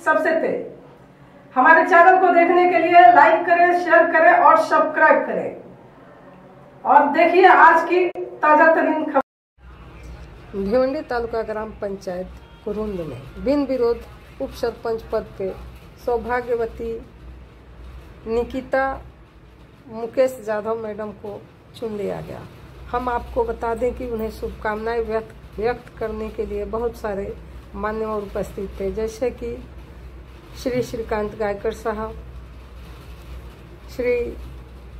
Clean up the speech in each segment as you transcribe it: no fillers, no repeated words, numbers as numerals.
सबसे तेज। हमारे चैनल को देखने के लिए लाइक करें, शेयर करें और सब्सक्राइब करें। और देखिए आज की ताजा तरीन खबर। भिवंडी तालुका ग्राम पंचायत कुरुंद में बिन विरोध उप सरपंच पद पे सौभाग्यवती निकिता मुकेश यादव मैडम को चुन लिया गया। हम आपको बता दें कि उन्हें शुभकामनाएं व्यक्त करने के लिए बहुत सारे मान्यवर उपस्थित थे, जैसे कि श्री श्रीकांत गायकर साहब, श्री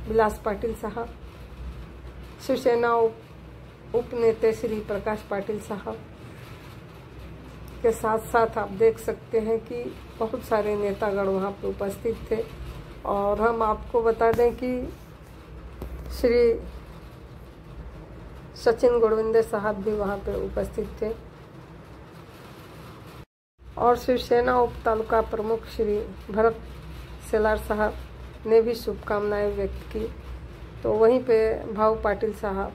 विलास पाटिल साहब, शिवसेना उप नेता श्री प्रकाश पाटिल साहब के साथ साथ आप देख सकते हैं कि बहुत सारे नेतागण वहाँ पे उपस्थित थे। और हम आपको बता दें कि श्री सचिन गोड़विंदे साहब भी वहाँ पे उपस्थित थे और शिवसेना उप तालुका प्रमुख श्री भरत सेलार साहब ने भी शुभकामनाएं व्यक्त की। तो वहीं पे भाऊ पाटिल साहब,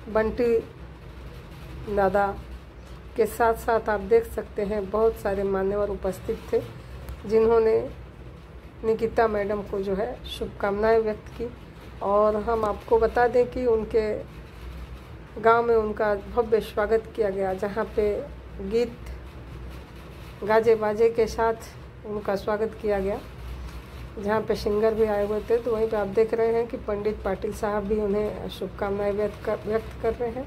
बंटी दादा के साथ साथ आप देख सकते हैं बहुत सारे मान्यवर उपस्थित थे, जिन्होंने निकिता मैडम को जो है शुभकामनाएं व्यक्त की। और हम आपको बता दें कि उनके गांव में उनका भव्य स्वागत किया गया, जहां पे गीत गाजे बाजे के साथ उनका स्वागत किया गया, जहां पे सिंगर भी आए हुए थे। तो वहीं पे आप देख रहे हैं कि पंडित पाटिल साहब भी उन्हें शुभकामनाएं व्यक्त कर रहे हैं।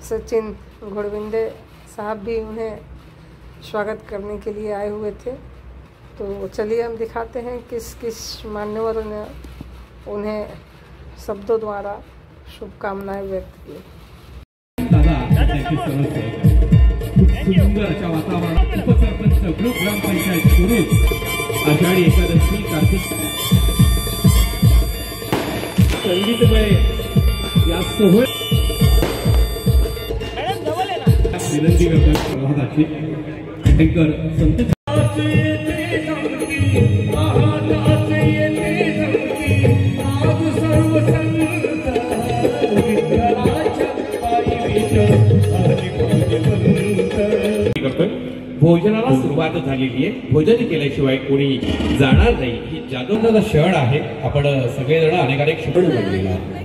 सचिन घोड़विंदे साहब भी उन्हें स्वागत करने के लिए आए हुए थे। तो चलिए हम दिखाते हैं किस किस मान्यवरों ने उन्हें शब्दों द्वारा शुभकामनाएं व्यक्त की। सुंदर अशा वातावरणात उपसरपंच ग्रुप ग्रामपंचायत कुरुंद आषाढी एकादशी कार्तिक संगीतमय या सोहळ्यात विनंती करतात प्रभाताची अँकर संत भोजनाला सुरुवात झालेली आहे। भोजन केल्याशिवाय कोणी जाणार नाही ही जादूचा क्षण आहे। आपण सगळेजण अनेक क्षण बनलेला आहे।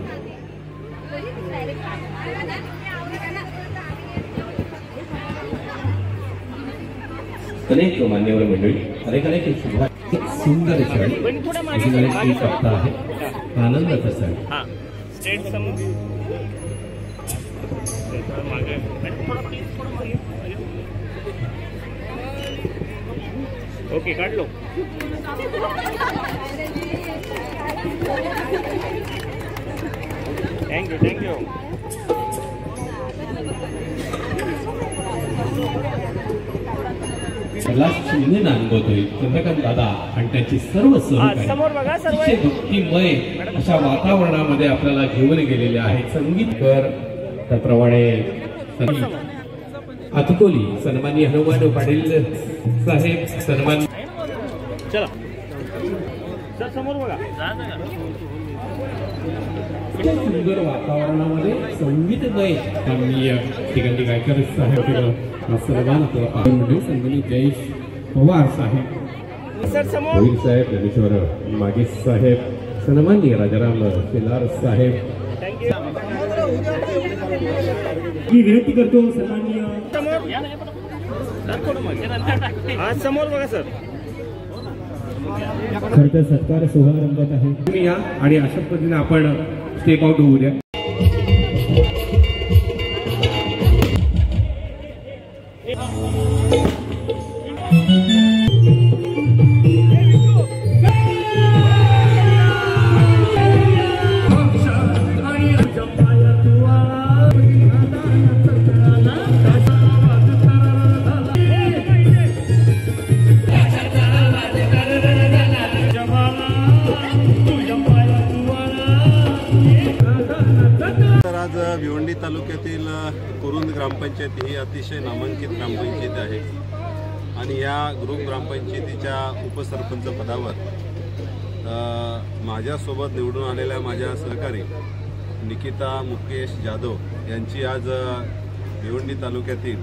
अनेक मान्यवर मंडळी अनेक शुभ सुंदर क्षण सप्ताह आहे, आनंदाचा सण। ओके काढ लो। थँक्यू। चिन्ह अनुभवतोय चंद्रकांत दादा आणि त्यांची सर्व सहकारी भक्तिमय अशा वातावरणामध्ये आपल्याला घेऊन गेलेले आहेत। संगीतकार त्याप्रमाणे अतकोली सन्माननीय हनुमान पाटील साहेब, सन्मान चला सर समोर बघा। सुंदर वातावरणामध्ये संगीतमय आम्ही ठिकाणी गायकर साहेब सन्मान संगीत जयेश पवार साहेब, गोविंद साहेब, ज्ञानेश्वर मागे साहेब, सन्माननीय राजाराम शेलार साहेब। मी विनंती करतो सन्माननीय समोर बघा सर। खरं तर सत्कार सोहळा रंगत आहे, तुम्ही या आणि अशा पद्धतीने आपण स्टेप आउट होऊ द्या। भिवंडी तालुक्यातील कुरुंद ग्रामपंचायत ही अतिशय नामांकित ग्रामपंचायत आहे आणि या ग्रुप ग्रामपंचायतीच्या उपसरपंच पदावर माझ्यासोबत निवडून आलेल्या माझ्या सहकारी निकिता मुकेश यादव यांची आज भिवंडी तालुक्यातील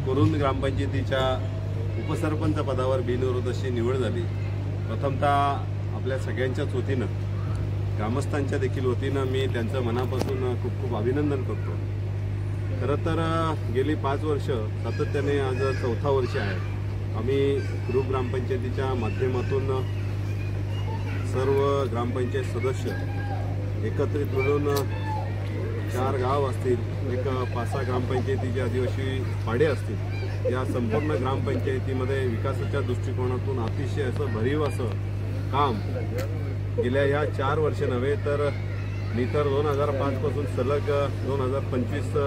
कुरुंद ग्रामपंचायतीच्या उपसरपंच पदावर बिनविरोध अशी निवड झाली। प्रथमतः आपल्या सगळ्यांच्याच वतीनं, ग्रामस्थांच्या देखील वतीनं मी त्यांचं मनापासून खूप खूप अभिनंदन करतो। खरं तर गेली 5 वर्ष सातत्याने, आज 4था वर्ष आहे, आम्ही ग्रुप ग्रामपंचायतीच्या माध्यमातून सर्व ग्रामपंचायत सदस्य एकत्रित मिळून 4 गाव असतील, एक 5-6 ग्रामपंचायतीचे आदिवासी पाडे असतील, या संपूर्ण ग्रामपंचायतीमध्ये विकासाच्या दृष्टिकोनातून अतिशय असं भरीव असं काम गेल्या ह्या 4 वर्ष नव्हे तर मी तर 2005 पासून सलग 2025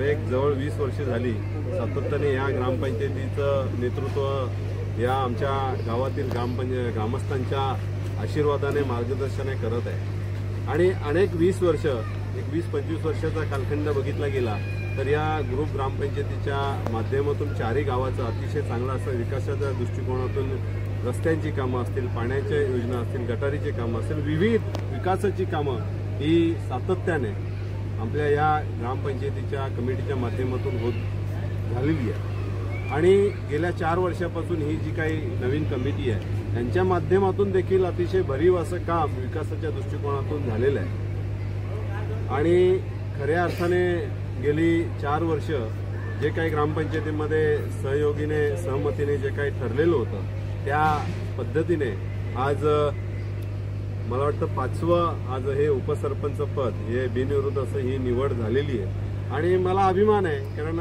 एक जवळ 20 वर्ष झाली सातत्याने या ग्रामपंचायतीचं नेतृत्व या आमच्या गावातील ग्रामस्थांच्या आशीर्वादाने, मार्गदर्शनाने करत आहे। आणि अनेक 20 वर्ष, एक 20-25 वर्षाचा कालखंड बघितला गेला तर या ग्रुप ग्रामपंचायतीच्या माध्यमातून 4ही गावाचं अतिशय चांगला असं विकासाच्या दृष्टिकोनातून रस्त्यांची कामं असतील, पाण्याच्या योजना असतील, गटारीची कामं असतील, विविध विकासाची कामं ही सातत्याने आपल्या या ग्रामपंचायतीच्या कमिटीच्या माध्यमातून होत झालेली आहे। आणि गेल्या 4 वर्षापासून ही जी काही नवीन कमिटी आहे त्यांच्या माध्यमातून देखील अतिशय भरीव असं काम विकासाच्या दृष्टिकोनातून झालेलं आहे। आणि खऱ्या अर्थाने गेली 4 वर्ष जे काही ग्रामपंचायतीमध्ये सहमतीने जे काही ठरलेलं होतं त्या पद्धतीने आज मला वाटतं 5वं आज हे उपसरपंच पद हे बिनविरोध असं ही निवड झालेली आहे। आणि मला अभिमान आहे, कारण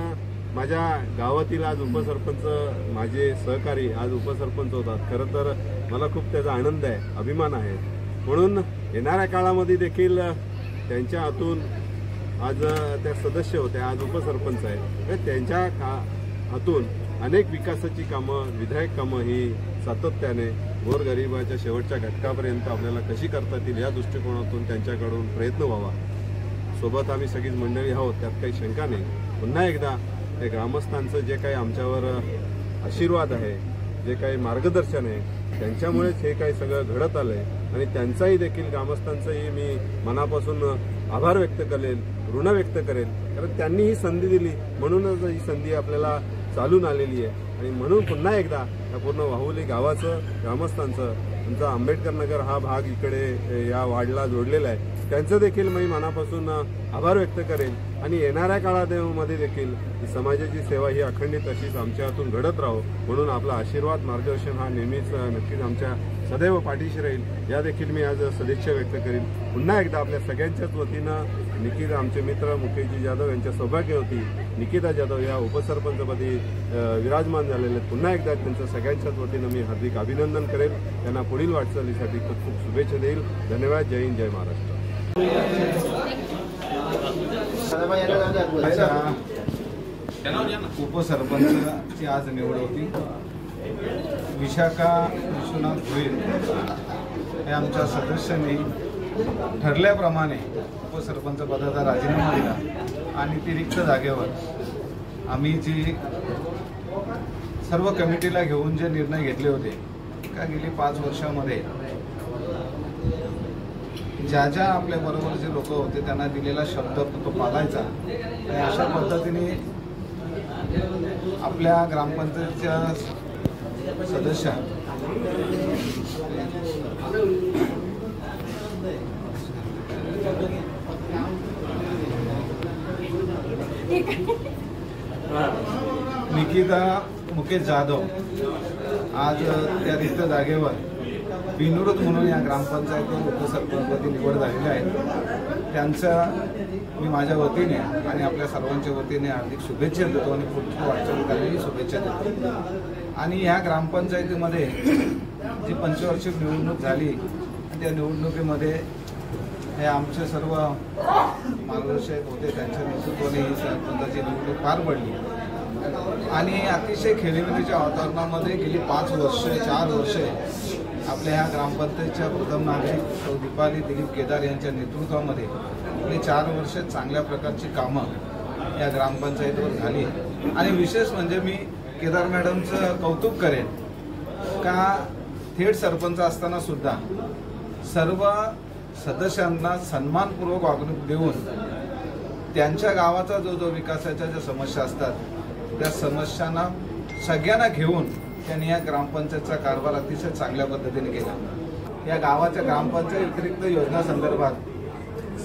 माझ्या गावातील आज उपसरपंच, माझे सहकारी आज उपसरपंच होतात। खरं तर मला खूप त्याचा आनंद आहे, अभिमान आहे। म्हणून येणाऱ्या काळामध्ये देखील त्यांच्या हातून आज त्या सदस्य होत्या, आज उपसरपंच आहेत, त्यांच्या हातून अनेक विकासाची कामं, विधायक कामं ही सातत्याने गोरगरिबाच्या शेवटच्या घटकापर्यंत आपल्याला कशी करता येतील या दृष्टिकोनातून त्यांच्याकडून प्रयत्न व्हावा। सोबत आम्ही सगळीच मंडळी आहोत, त्यात काही शंका नाही। पुन्हा एकदा त्या ग्रामस्थांचं जे काही आमच्यावर आशीर्वाद आहे, जे काही मार्गदर्शन आहे, त्यांच्यामुळेच हे काही सगळं घडत आलंय आणि त्यांचाही देखील, ग्रामस्थांचाही मी मनापासून आभार व्यक्त करेल, ऋण व्यक्त करेल, कारण त्यांनी ही संधी दिली म्हणूनच ही संधी आपल्याला चालून आलेली आहे। आणि म्हणून पुन्हा एकदा या पूर्ण वाहुली गावाचं, ग्रामस्थांचं, आमचा आंबेडकर नगर हा भाग इकडे या वाडला जोडलेला आहे, त्यांचं देखील मी मनापासून आभार व्यक्त करेन। आणि येणाऱ्या काळामध्ये देखील समाजाची सेवा ही अखंडित अशीच आमच्या हातून घडत राहो म्हणून आपला आशीर्वाद, मार्गदर्शन हा नेहमीच नक्कीच आमच्या सदैव पाठीशी राहील, या देखील मी आज सदिच्छा व्यक्त करेन। पुन्हा एकदा आपल्या सगळ्यांच्याच वतीनं निकिता, आमचे मित्र मुकेशजी जाधव यांच्या सौभाग्यवती निकिता जाधव या उपसरपंचपदी विराजमान झालेले, पुन्हा एकदा त्यांचं सगळ्यांच्याच वतीनं मी हार्दिक अभिनंदन करेन, त्यांना पुढील वाटचालीसाठी खूप खूप शुभेच्छा देईल। धन्यवाद। जय हिंद, जय महाराष्ट्र। उपसरपंचाची आज निवड होती। विशाखा विश्वनाथ भोईर हे आमच्या सदस्यांनी ठरल्याप्रमाणे उपसरपंच पदाचा राजीनामा दिला आणि ती रिक्त जागेवर आम्ही जी सर्व कमिटीला घेऊन जे निर्णय घेतले होते का गेली 5 वर्षामध्ये ज्या ज्या आपल्या बरोबर जे लोक होते त्यांना दिलेला शब्द तो पाळायचा आणि अशा पद्धतीने आपल्या ग्रामपंचायतीच्या सदस्य निकिता मुकेश जाधव आज त्या रिक्त जागेवर बिनविरोध म्हणून या ग्रामपंचायतीवर उपसरपंचपदी निवड झालेली आहे। त्यांचं मी माझ्या वतीने आणि आपल्या सर्वांच्या वतीने हार्दिक शुभेच्छा देतो आणि पुढच्या वाटचालीसाठी शुभेच्छा देतो। आणि ह्या ग्रामपंचायतीमध्ये जी पंचवार्षिक निवडणूक झाली त्या निवडणुकीमध्ये हे आमचे सर्व मार्गदर्शक होते, त्यांच्या नेतृत्वाने ही सरपंचाची निवडणूक पार पडली आणि अतिशय खेळीमेळीच्या वातावरणामध्ये गेली 5 वर्ष 4 वर्षे आपल्या ह्या ग्रामपंचायतच्या प्रथम नागरिक दीपाली दिलीप केदार यांच्या नेतृत्वामध्ये आपली 4 वर्ष चांगल्या प्रकारची कामं या ग्रामपंचायतीवर झाली। आणि विशेष म्हणजे मी केदार मॅडमचं कौतुक करेन का थेट सरपंच असताना सुद्धा सर्व सदस्यांना सन्मानपूर्वक वागणूक देऊन त्यांच्या गावाचा जो विकासाच्या ज्या समस्या असतात त्या समस्यांना सगळ्यांना घेऊन त्यांनी या ग्रामपंचायतचा कारभार अतिशय चांगल्या पद्धतीने केला। या गावाच्या ग्रामपंचायत व्यतिरिक्त योजना संदर्भात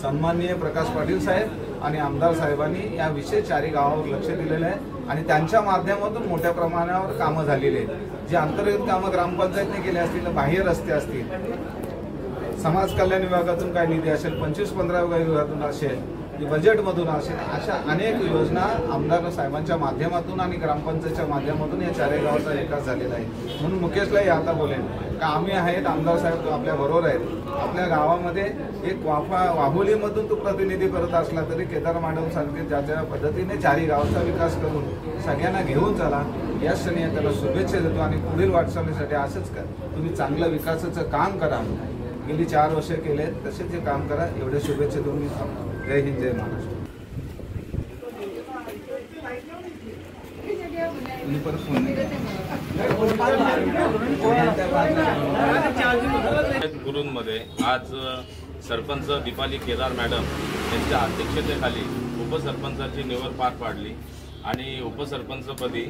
सन्माननीय प्रकाश पाटील साहेब आणि आमदार साहेबांनी या विशेष 4 गावावर लक्ष दिलेलं आहे आणि त्यांच्या माध्यमातून मोठ्या प्रमाणावर कामं झालेली आहेत। जी अंतर्गत कामं ग्रामपंचायतने केली असतील, बाह्य रस्ते असतील, समाज कल्याण विभागातून काय निधी असेल, 25-15 विभागातून असेल, बजेटमधून असेल, अशा अनेक योजना आमदार साहेबांच्या माध्यमातून आणि ग्रामपंचायतच्या माध्यमातून या 4 गावाचा विकास झालेला आहे। म्हणून मुकेशलाही आता बोलेन का आम्ही आहेत, आमदार साहेब आपल्या बरोबर आहेत। आपल्या गावामध्ये एक वाघोलीमधून तो प्रतिनिधी करत असला तरी केदार मॅडम सारखे ज्या पद्धतीने 4 गावाचा विकास करून सगळ्यांना घेऊन चला, या क्षणी त्याला शुभेच्छा देतो आणि पुढील वाटचालीसाठी असंच तुम्ही चांगलं विकासाचं काम करा। गेली 4 वर्ष केले तसेच हे काम करा, एवढे शुभेच्छा देऊन मी थांबतो। जय हिंद, जय महाराष्ट्र। गुरुंमध्ये आज सरपंच दीपाली केदार मॅडम यांच्या अध्यक्षतेखाली उपसरपंचाची निवड पार पाडली आणि उपसरपंचपदी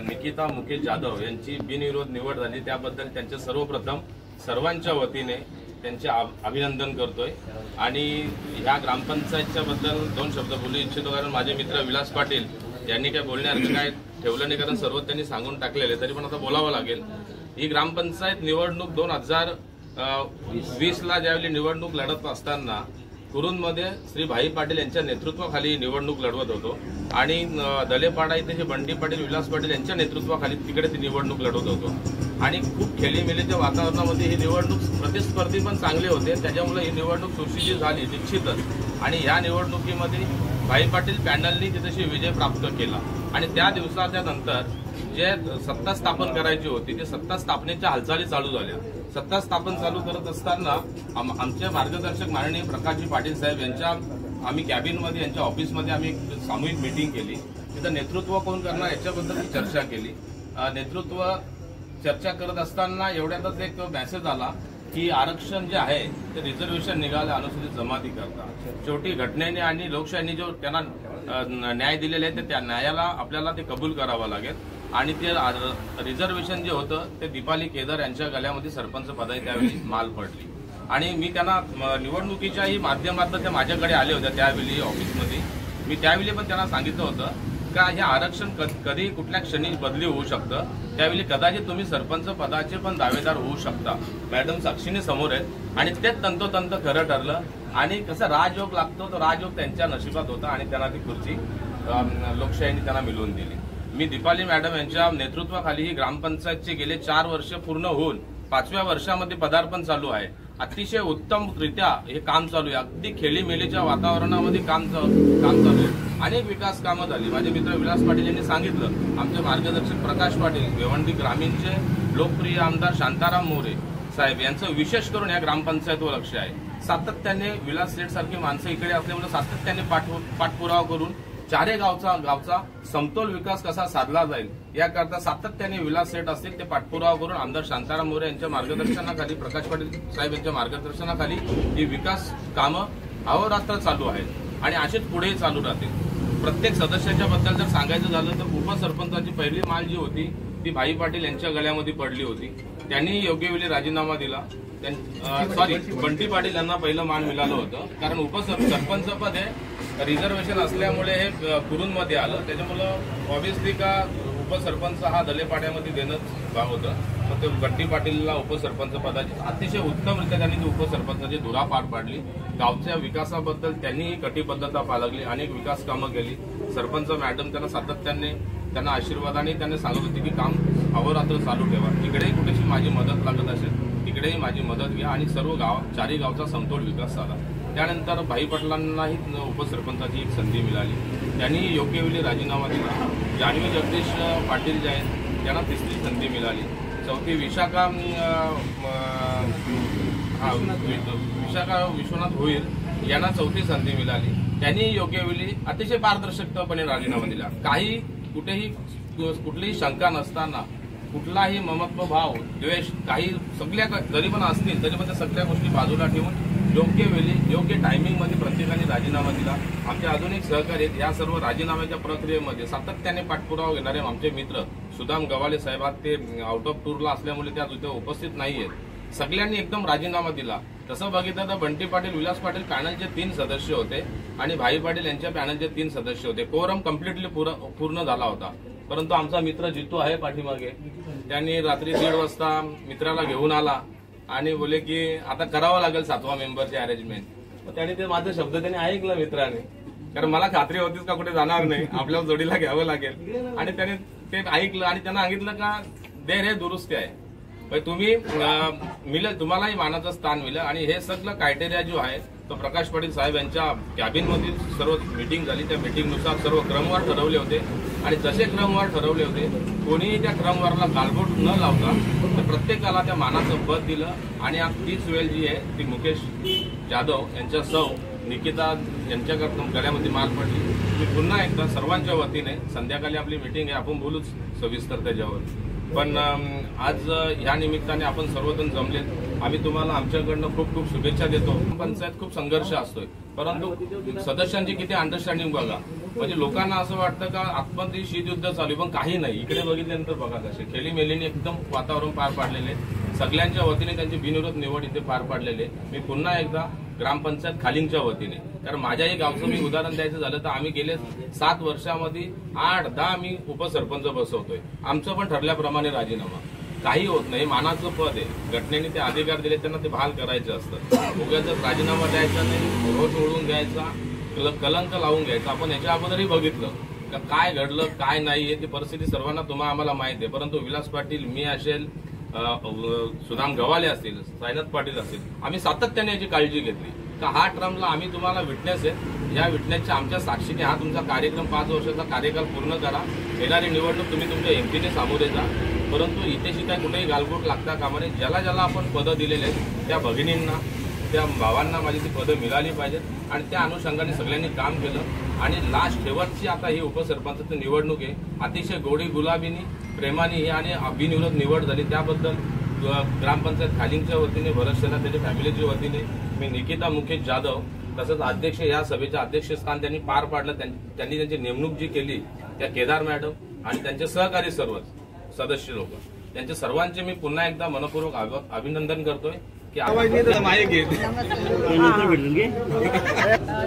निकिता मुकेश जाधव यांची बिनविरोध निवड झाली। त्याबद्दल त्यांचे सर्वप्रथम सर्वांच्या वतीने त्यांचे अभिनंदन करतोय आणि ह्या ग्रामपंचायतच्या बद्दल 2 शब्द बोलू इच्छितो, कारण माझे मित्र विलास पाटील यांनी काय बोलण्याचं काय ठेवलं नाही, कारण सर्व त्यांनी सांगून टाकलेले, तरी पण आता बोलावं लागेल। ही ग्रामपंचायत निवडणूक 2020ला ज्यावेळी निवडणूक लढत असताना कुरुंदमध्ये श्री भाई पाटील यांच्या नेतृत्वाखाली निवडणूक लढवत होतो आणि दलेपाडा इथे जे बंटी पाटील, विलास पाटील यांच्या नेतृत्वाखाली तिकडे ती निवडणूक लढवत होतो आणि खूप खेळीमेलीच्या वातावरणामध्ये ही निवडणूक प्रतिस्पर्धी पण चांगले होते, त्याच्यामुळे ही निवडणूक सुशिक्षित झाली निश्चितच। आणि या निवडणुकीमध्ये भाई पाटील पॅनलनी तिथेशी विजय प्राप्त केला आणि त्या दिवसाच्या नंतर जे सत्ता स्थापन करायची होती ते सत्ता स्थापनेच्या हालचाली चालू झाल्या। सत्ता स्थापन चालू करत असताना आमचे मार्गदर्शक माननीय प्रकाशजी पाटील साहेब यांच्या आम्ही कॅबिनमध्ये यांच्या ऑफिसमध्ये आम्ही सामूहिक मीटिंग केली। तिथं नेतृत्व कोण करणार याच्याबद्दल चर्चा केली। नेतृत्व चर्चा करत असताना एवढ्यातच एक मेसेज आला की आरक्षण जे आहे ते रिझर्वेशन निघालं अनुसूचित जमाती करता। शेवटी घटनेने आणि लोकशाहीने जो त्यांना न्याय दिलेला आहे त्या न्यायाला आपल्याला ते कबूल करावं लागेल आणि ते रिझर्वेशन जे होतं ते दीपाली केदार यांच्या गळ्यामध्ये सरपंच पदाची त्यावेळी माल पडली आणि मी त्यांना निवडणुकीच्याही माध्यमातून त्या माझ्याकडे आले होते त्यावेळी ऑफिसमध्ये। मी त्यावेळी पण त्यांना सांगितलं होतं का हे आरक्षण कधी कुठल्या क्षणी बदली होऊ शकतं, त्यावेळी कदाचित तुम्ही सरपंच पदाचे पण दावेदार होऊ शकता। मॅडम साक्षीने समोर आहेत आणि तेच तंतोतंत खरं ठरलं आणि कसं राजयोग लागतो तो राजयोग त्यांच्या नशिबात होता आणि त्यांना ती खुर्ची लोकशाहीने त्यांना मिळवून दिली। मी दीपाली मॅडम यांच्या नेतृत्वाखाली ही ग्रामपंचायतचे गेले 4 वर्ष पूर्ण होऊन 5व्या वर्षामध्ये पदार्पण चालू आहे। अतिशय उत्तमरित्या हे काम चालू आहे, अगदी खेळीमेलीच्या वातावरणामध्ये काम चालू आहे। अनेक विकास कामं झाली। माझे मित्र विलास पाटील यांनी सांगितलं, आमचे मार्गदर्शक प्रकाश पाटील, भिवंडी ग्रामीणचे लोकप्रिय आमदार शांताराम मोरे साहेब यांचं विशेष करून या ग्रामपंचायतवर लक्ष आहे। सातत्याने विलास सेठ सारखी माणसं इकडे असल्यामुळे सातत्याने पाठपुरावा करून 4 गावचा समतोल विकास कसा साधला जाईल याकरता सातत्याने विलास सेठ असतील ते पाठपुरावा करून आमदार शांताराम मोरे यांच्या मार्गदर्शनाखाली, प्रकाश पाटील साहेब यांच्या मार्गदर्शनाखाली ही विकास कामं अहोरात्र चालू आहेत आणि अशीच पुढेही चालू राहतील। प्रत्येक सदस्याच्या बद्दल जर सांगायचं झालं तर उपसरपंचाची पहिली माल जी होती ती भाई पाटील यांच्या गळ्यामध्ये पडली होती। त्यांनी योग्य वेळी राजीनामा दिला। बंटी पाटील यांना पहिलं मान मिळालं होतं, कारण उपसरपंच पद हे रिझर्वेशन असल्यामुळे हे कुरुंदमध्ये आलं, त्याच्यामुळं ऑब्व्हियसली का उपसरपंच हा दलेपाड्यामध्ये देणंच भाग होतं। मग ते बंटी पाटीलला उपसरपंच पदाची अतिशय उत्तमरित्या त्यांनी ती उपसरपंचाची धुरा पार पाडली। गावच्या विकासाबद्दल त्यांनीही कटिबद्धता बाळगली, अनेक विकास कामं केली। सरपंच मॅडम त्यांना सातत्याने त्यांना आशीर्वादाने त्यांनी सांगत होते की काम अहोरात्र चालू ठेवा, तिकडेही कुठेशी माझी मदत लागत असेल तिकडेही माझी मदत घ्या आणि सर्व 4 गावचा समतोल विकास झाला। त्यानंतर भाई पाटलांनाही उपसरपंचाची एक संधी मिळाली, त्यांनी योग्य वेळी राजीनामा दिला। जान्हवी जगदीश पाटील जे आहेत त्यांना 3री संधी मिळाली। 4थी विशाखा विश्वनाथ भोईर यांना 4थी संधी मिळाली, त्यांनी योग्य वेळी अतिशय पारदर्शकपणे राजीनामा दिला। कुठलीही शंका नसताना, कुठलाही ममत्व भाव, द्वेष काही सगळ्या जरी पण असतील तरी पण त्या सगळ्या गोष्टी बाजूला ठेवून योग्य वेळी योग्य टायमिंगमध्ये प्रत्येकाने त्यांनी राजीनामा दिला. आमचे अजून एक सहकारी आहेत. या सर्व राजीनाम्याच्या प्रक्रियेमध्ये सातत्याने पाठपुरावा घेणारे आमचे मित्र सुदाम गवाले साहेब आज ते आउट ऑफ टूरला असल्यामुळे त्या तिथे उपस्थित नाहीयेत. सगळ्यांनी एकदम राजीनामा दिला. तसं बघितलं तर बंटी पाटील, विलास पाटील पॅनलचे 3 सदस्य होते आणि भाई पाटील यांच्या पॅनलचे 3 सदस्य होते. कोरम कम्प्लिटली पूर्ण झाला होता. परंतु आमचा मित्र जितू आहे पाठीमागे, त्यांनी रात्री 1:30 वाजता मित्राला घेऊन आला आणि बोले की आता करावं लागेल 7वा मेंबरची अरेंजमेंट. त्याने ते माझा शब्द त्याने ऐकला मित्राने, कारण मला खात्री होतीच का कुठे जाणार नाही, आपल्या जोडीला घ्यावं लागेल. आणि त्याने ते ऐकलं आणि त्यांना सांगितलं का देर हे दुरुस्ती आहे, तुम्ही मिळेल, तुम्हालाही मानाचं स्थान मिळेल. आणि हे सगळं क्रायटेरिया जो आहे तो प्रकाश पाटील साहेब यांच्या कॅबिनमधील सर्व मीटिंग झाली. त्या मीटिंगनुसार सर्व क्रमवार ठरवले होते आणि जसे क्रमवार ठरवले होते कोणीही त्या क्रमवारला गालबोट न लावता तर प्रत्येकाला त्या मानाचं पद दिलं. आणि आज तीच वेळ जी आहे ती मुकेश जाधव यांच्या सौ निकिता यांच्याकडून गळ्यामध्ये मार पडली. मी पुन्हा एकदा सर्वांच्या वतीने, संध्याकाळी आपली मीटिंग आहे, आपण बोलूच सविस्तर त्याच्यावर, पण आज ह्या निमित्ताने आपण सर्वजण जमलेत. आम्ही तुम्हाला आमच्याकडनं खूप खूप शुभेच्छा देतो. पंचायत खूप संघर्ष असतोय, परंतु सदस्यांची किती अंडरस्टँडिंग बघा. म्हणजे लोकांना असं वाटतं का आतमध्ये शीतयुद्ध चालू, पण काही नाही. इकडे बघितल्यानंतर बघा कसे खेळीमेलीने एकदम वातावरण पार पाडलेले, सगळ्यांच्या वतीने त्यांची बिनविरोध निवड इथे पार पाडलेले. मी पुन्हा एकदा ग्रामपंचायत खालिंगच्या वतीने, कारण माझ्याही गावचं मी उदाहरण द्यायचं झालं तर आम्ही गेले 7 वर्षामध्ये 8-10 मी उपसरपंच बसवतोय. आमचं पण ठरल्याप्रमाणे राजीनामा काही होत नाही. मानाचं पद आहे, घटनेने ते अधिकार दिले, त्यांना ते बहाल करायचं असतं. उगाच राजीनामा द्यायचा नाही, रोज ओढून घ्यायचा, कलंक लावून घ्यायचा. आपण याच्या अगोदरही बघितलं का काय घडलं काय नाही हे ती परिस्थिती सर्वांना आम्हाला माहिती आहे. परंतु विलास पाटील, मी असेल, सुदाम गवाले असतील, साईनाथ पाटील असतील, आम्ही सातत्याने याची काळजी घेतली का हा टर्मला आम्ही तुम्हाला विटनेस आहे. या विटनेसच्या आमच्या साक्षीने हा तुमचा कार्यक्रम 5 वर्षाचा कार्यकाल पूर्ण करा. येणारी निवडणूक तुम्ही तुमच्या हिमतीने सामोरे जा. परंतु इथेशी काय कुठेही गालबोट लागता कामा नये. ज्याला ज्याला आपण पदं दिलेले आहेत त्या भगिनींना, त्या भावांना माझी ती पदं मिळाली पाहिजेत. आणि त्या अनुषंगाने सगळ्यांनी काम केलं. आणि लास्ट शेवटची आता ही उपसरपंचाची निवडणूक आहे. अतिशय गोडी गुलाबीनी प्रेमाने ही आणि बिनविरोध निवड झाली. त्याबद्दल ग्रामपंचायत खालिंगच्या वतीने, भरत शेना त्याच्या फॅमिलीच्या वतीने, मी निकिता मुकेश जाधव तसंच अध्यक्ष, या सभेचं अध्यक्षस्थान त्यांनी पार पाडलं. त्यांनी त्यांची नेमणूक जी केली त्या केदार मॅडम आणि त्यांचे सहकारी सर्वच सदस्य लोक, त्यांच्या सर्वांचे मी पुन्हा एकदा मनपूर्वक अभिनंदन करतोय की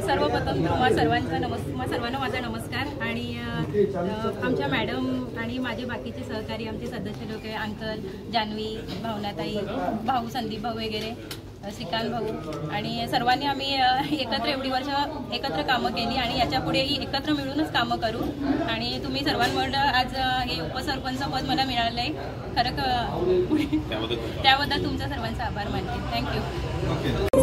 सर्वप्रथम तुम्हा सर्वांना माझा नमस्कार. आणि आमच्या मॅडम आणि माझे बाकीचे सहकारी, आमचे सदस्य लोक, अंकल, जान्हवी, भावनाताई, भाऊ संदीप भाऊ वगैरे, श्रीकांत भाऊ, आणि सर्वांनी आम्ही एकत्र एवढी वर्ष एकत्र कामं केली आणि याच्या पुढेही एकत्र मिळूनच कामं करू. आणि तुम्ही सर्वांमुळे आज हे उपसरपंच पद मला मिळालं आहे. खरं त्याबद्दल तुमचा सर्वांचा आभार मानते. थँक्यू.